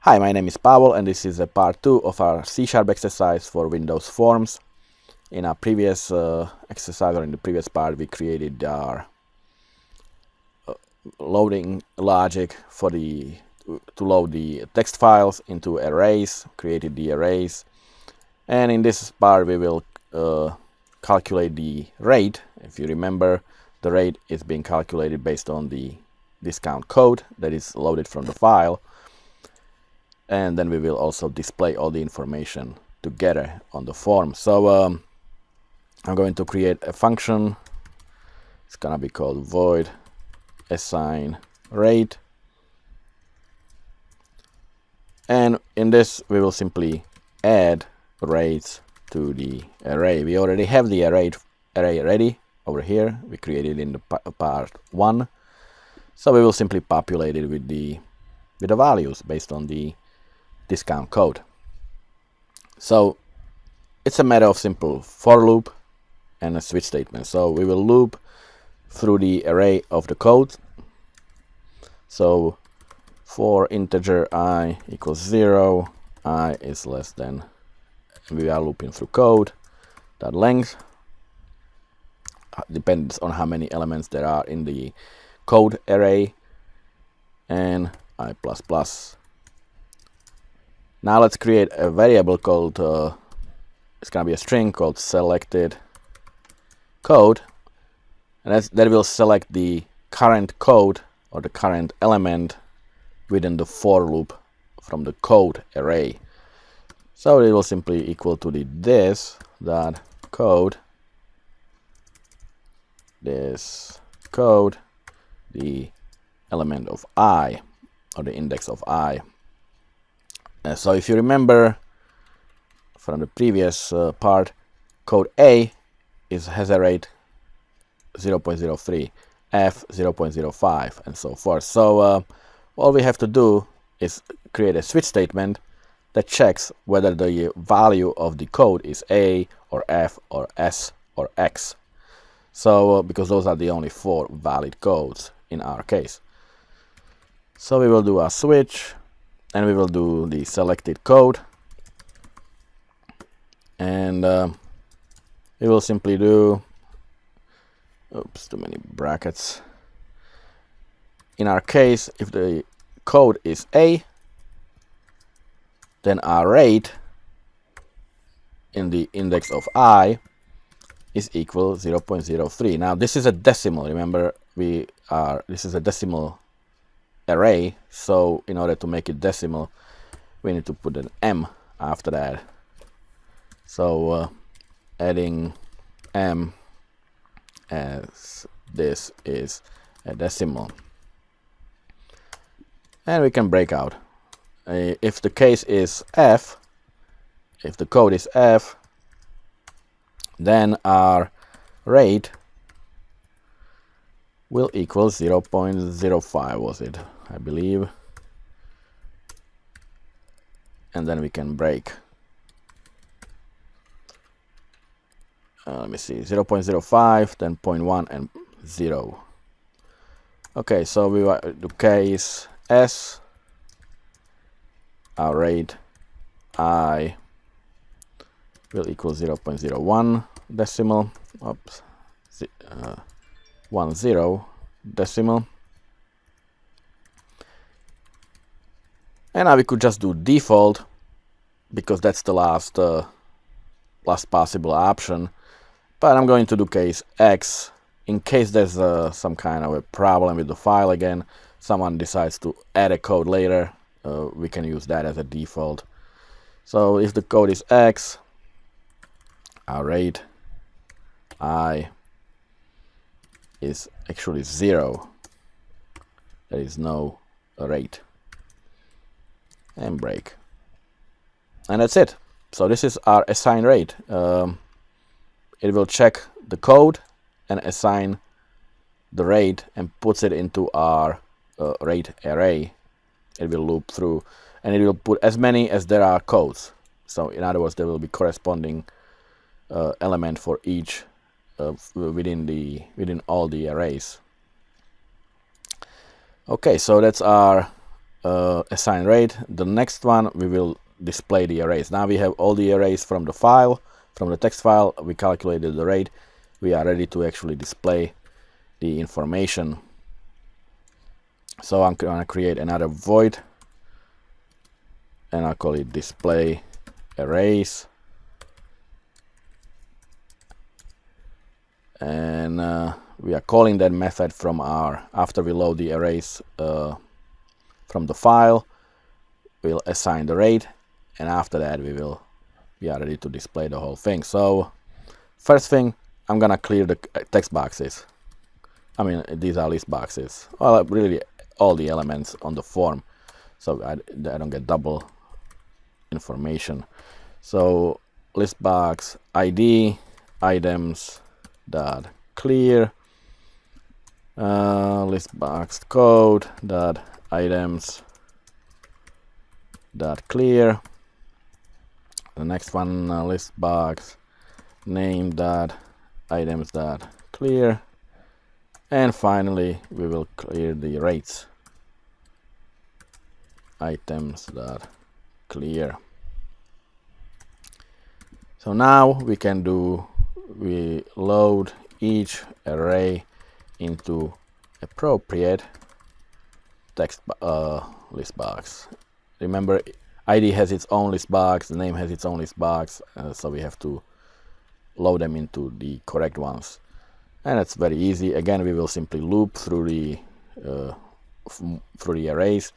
Hi, my name is Pavel, and this is a part 2 of our C# exercise for Windows Forms. In our previous exercise, or in the previous part, we created our loading logic for to load the text files into arrays, created the arrays. And in this part, we will calculate the rate. If you remember, the rate is being calculated based on the discount code that is loaded from the file. And then we will also display all the information together on the form. So I'm going to create a function. It's gonna be called void assign rate, and in this we will simply add rates to the array. We already have the array ready over here. We created in the part 1, so we will simply populate it with the values based on the discount code. So it's a matter of simple for loop and a switch statement. So we will loop through the array of the code. So for integer I equals 0, I is less than, we are looping through code. That length depends on how many elements there are in the code array, and I plus plus. Now let's create a variable called, it's going to be a string called selected code, and that will select the current code or the current element within the for loop from the code array. So it will simply equal to the this code, the element of I, or the index of I. So if you remember from the previous part, code A has a rate 0.03, F 0.05, and so forth. So all we have to do is create a switch statement that checks whether the value of the code is A or F or S or X. So because those are the only 4 valid codes in our case. So we will do a switch, and we will do the selected code, and we will simply do, oops, too many brackets. In our case, if the code is A, then our rate in the index of I is equal 0.03. Now this is a decimal. Remember, this is a decimal array, so in order to make it decimal, we need to put an M after that. So adding M as this is a decimal, and we can break out. If the case is F, if the code is F, then our rate will equal 0.05, was it? I believe. And then we can break. Let me see, 0.05, then 0.1 and 0. Okay, so we do case S, our rate I will equal 0.01 decimal, oops, 10 decimal. And now we could just do default, because that's the last possible option. But I'm going to do case X in case there's some kind of a problem with the file again. Someone decides to add a code later, we can use that as a default. So if the code is X, our rate I is actually 0. There is no rate. And break. And that's it. So this is our assign rate. It will check the code and assign the rate and puts it into our rate array. It will loop through, and it will put as many as there are codes. So in other words, there will be corresponding element for each within all the arrays. Okay, so that's our assign rate. The next one we will display the arrays. Now we have all the arrays from the file, from the text file. We calculated the rate. We are ready to actually display the information. So I'm going to create another void, and I'll call it display arrays. And we are calling that method from after we load the arrays from the file. We'll assign the rate, and after that we are ready to display the whole thing. So first thing, I'm gonna clear the text boxes. I mean, these are list boxes. Well, really all the elements on the form, so I don't get double information. So list box ID items dot clear, list box code dot items dot clear. The next one, list box name dot items dot clear, and finally we will clear the rates items dot clear. So now we load each array into appropriate text list box. Remember, ID has its own list box, the name has its own list box, so we have to load them into the correct ones. And it's very easy. Again, we will simply loop through the arrays,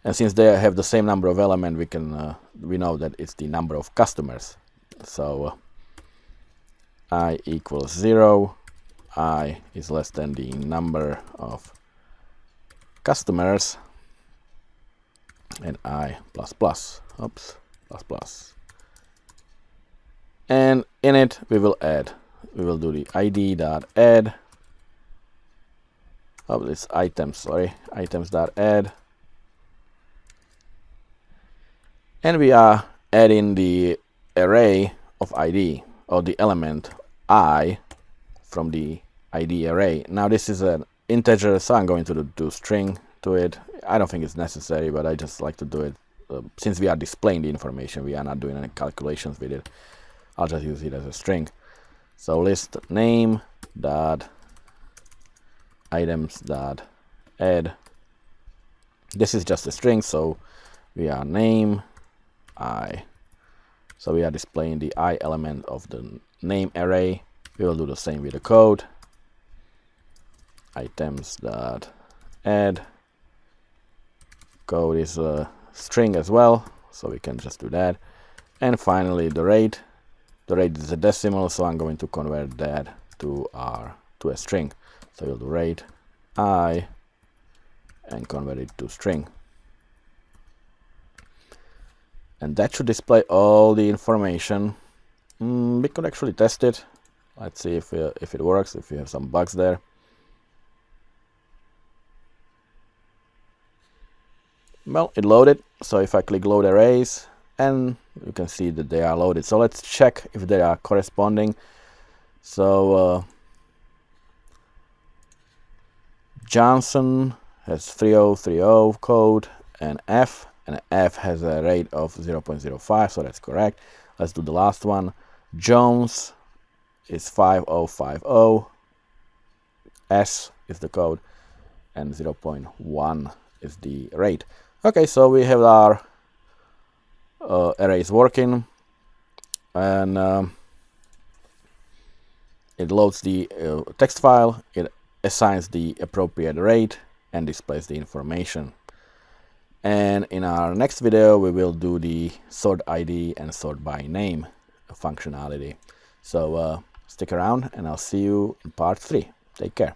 and since they have the same number of elements, we know that it's the number of customers. So I equals 0, I is less than the number of customers, and I plus plus, and in it we will do the ID dot add, it's items dot add, and we are adding the array of ID, or the element I from the ID array. Now this is an integer, so I'm going to do string to it. I don't think it's necessary, but I just like to do it since we are displaying the information. We are not doing any calculations with it. I'll just use it as a string. So list name dot items dot add. This is just a string, so we are name I. So we are displaying the I element of the name array. We will do the same with the code. Items dot add. Code is a string as well, so we can just do that. And finally the rate. The rate is a decimal, so I'm going to convert that to a string. So we'll do rate I and convert it to string. And that should display all the information. We could actually test it. Let's see if it works, if we have some bugs there. Well, it loaded, so if I click load arrays, and you can see that they are loaded. So let's check if they are corresponding. So Johnson has 3030 code and F has a rate of 0.05, so that's correct. Let's do the last one. Jones is 5050, S is the code, and 0.1 is the rate. Okay, so we have our arrays working, and it loads the text file, it assigns the appropriate rate, and displays the information. And in our next video we will do the sort ID and sort by name functionality. So stick around, and I'll see you in part 3. Take care.